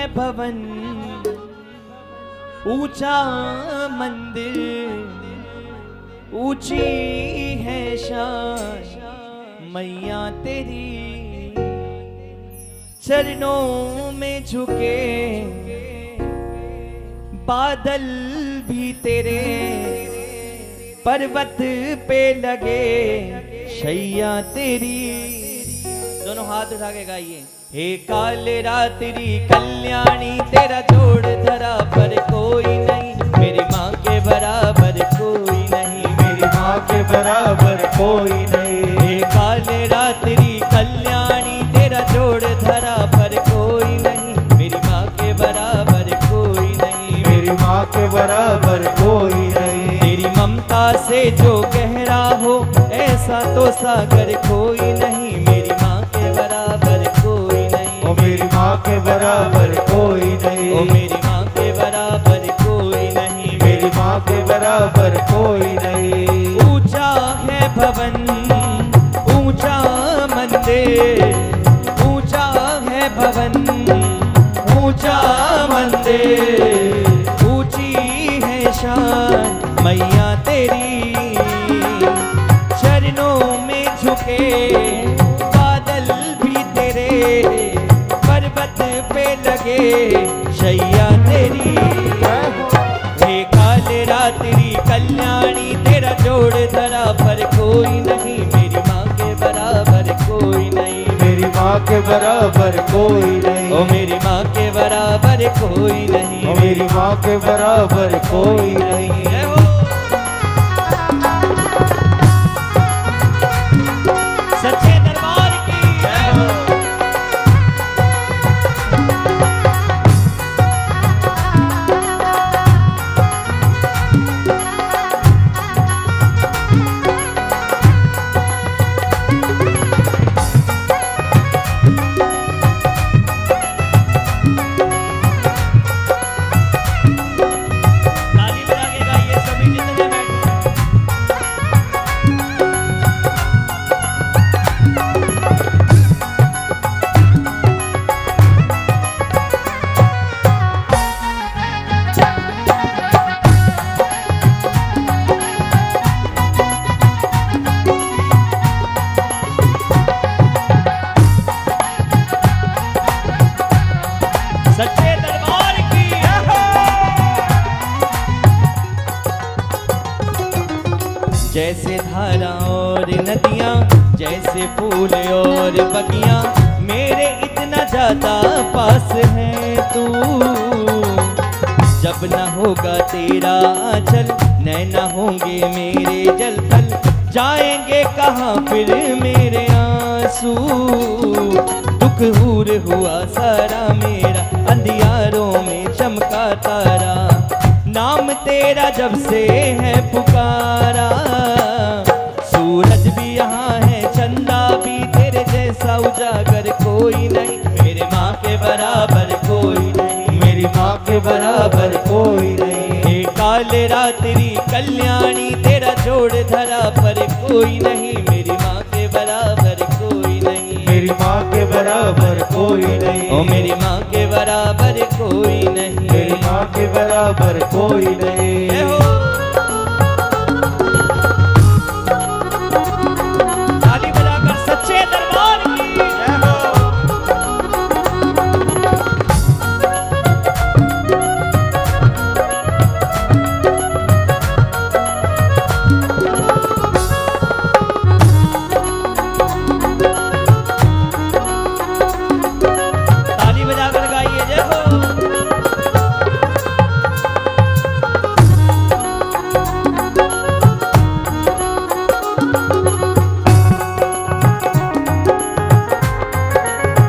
भवन, ऊंचा मंदिर, ऊंची है शान मैया तेरी। चरणों में झुके बादल भी तेरे, पर्वत पे लगे शैया तेरी। दोनों हाथ उठा के गाइए। हे काल रात्रि कल्याणी, तेरा जोड़ धरा पर कोई नहीं, मेरी माँ के बराबर कोई नहीं, मेरी माँ के बराबर कोई नहीं। हे काल रात्रि कल्याणी, तेरा जोड़ धरा पर कोई नहीं, मेरी माँ के बराबर कोई नहीं, मेरी माँ के बराबर कोई नहीं। तेरी ममता से जो गहरा हो, ऐसा तो सागर कोई नहीं, मेरी माँ के बराबर कोई नहीं, ओ मेरी माँ के बराबर कोई नहीं, ओ मेरी माँ के बराबर कोई नहीं, मेरी माँ के बराबर कोई नहीं। ऊंचा है भवन, ऊंचा मंदिर, ऊंचा है भवन, ऊंचा मंदिर, ऊंची है शान मैया तेरी। चरणों में झुके बादल भी तेरे, पर्वत पे लगे शैया तेरी। हे काल रात्रि कल्याणी, तेरा जोड़ धरा पर कोई नहीं, मेरी माँ के बराबर कोई नहीं, मेरी माँ के बराबर कोई नहीं, ओ मेरी माँ के बराबर कोई नहीं, ओ मेरी माँ के बराबर कोई नहीं। जय हो। सच्चे दरबार की जय हो। ताली बजा के गाइए सभी जितने बैठे हैं। सच्चे दरबार की जय हो। जैसे धारा और नदियाँ, जैसे फूल और बगियाँ, मेरे इतना ज्यादा पास है तू। जब न होगा तेरा आंचल, नैना होंगे मेरे जल थल, जाएंगे कहाँ फिर मेरे आंसू। दुख हूर हुआ सारा मेरा, अंधियारों में चमका तारा, नाम तेरा जब से है पुकारा। सूरज भी यहाँ है, चंदा भी, तेरे जैसा उजागर कोई नहीं, मेरे माँ के बराबर कोई नहीं, मेरी माँ के बराबर कोई नहीं। हे काल रात्रि कल्याणी, तेरा जोड़ धरा पर कोई नहीं, मेरी माँ के बराबर कोई नहीं, मेरी माँ के बराबर कोई नहीं, ओ मेरी माँ के बराबर कोई नहीं, मेरी माँ के बराबर कोई नहीं। जय हो। ताली बजाकर सच्चे दरबार की जय हो। ताली बजाकर गाइए जय हो।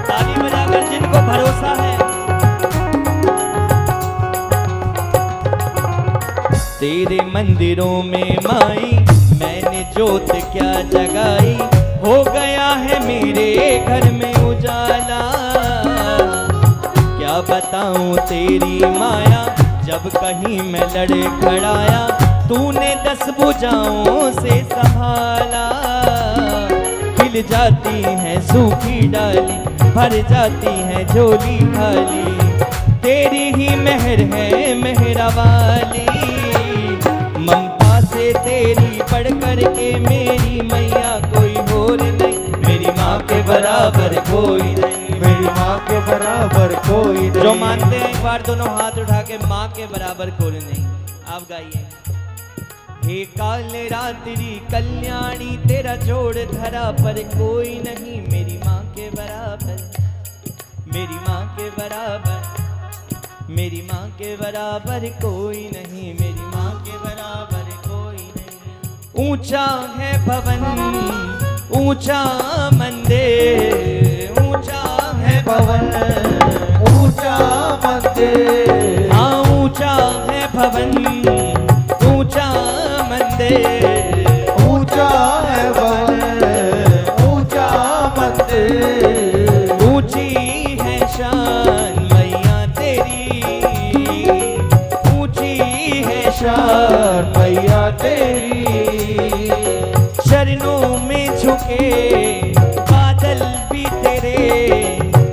ताली बजाकर जिनको भरोसा है, तेरे मंदिरों में माई मैंने जोत क्या जगाई, हो गया है मेरे घर में उजाला। क्या बताऊं तेरी माया, जब कहीं मैं लड़े खड़ाया, तूने 10 भुजाओं से संभाला। खिल जाती है सूखी डाली, भर जाती है झोली खाली, मेहर है मेहरा वाली, ममता से तेरी बढ़ कर के मेरी मैया कोई और नहीं, मेरी माँ के बराबर कोई नहीं, मेरी माँ के बराबर कोई नहीं। जो मानते हैं एक बार दोनों हाथ उठा के माँ के बराबर कोई नहीं। आप गाइए। हे काल रात्रि कल्याणी तेरा जोड़ धरा पर कोई नहीं, मेरी माँ के बराबर, मेरी माँ के बराबर, मेरी माँ के बराबर कोई नहीं, मेरी माँ के बराबर कोई नहीं। ऊंचा है भवन ऊंचा मंदिर, ऊंचा है भवन ऊंचा मंदिर, हाँ ऊंचा है भवन ऊंचा मंदिर, ऊंचा है भवन ऊंचा मंदिर, ऊंची है शान मैया तेरी, ऊंची है शान मैया तेरी। चरणों में झुके बादल भी तेरे,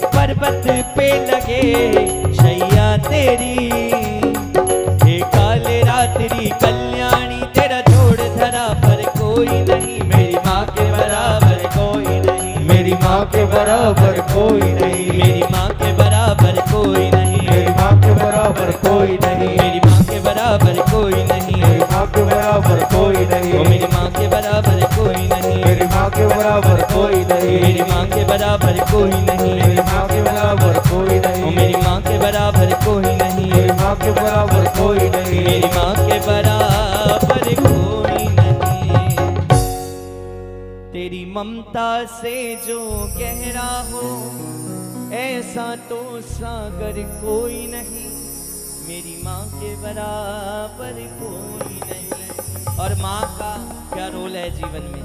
पर्वत पे लगे शैया तेरी। हे काल रात्रि कल्याणी तेरा जोड़ धरा पर कोई नहीं, मेरी माँ के बराबर कोई नहीं, मेरी माँ के बराबर कोई नहीं, मेरी माँ के बराबर कोई नहीं, मेरी माँ के बराबर कोई नहीं, मेरी माँ के बराबर कोई नहीं, मेरी माँ के बराबर कोई नहीं, ओ मेरी माँ के बराबर कोई नहीं, मेरी माँ के बराबर कोई नहीं, मेरी माँ के बराबर कोई नहीं, मेरी माँ के बराबर कोई नहीं, ओ मेरी माँ के बराबर कोई नहीं, मेरी माँ के बराबर कोई नहीं, मेरी माँ के बराबर कोई नहीं। तेरी ममता से जो गहरा हो ऐसा तो सागर कोई नहीं, मेरी माँ के बराबर कोई नहीं। और माँ का क्या रोल है जीवन में?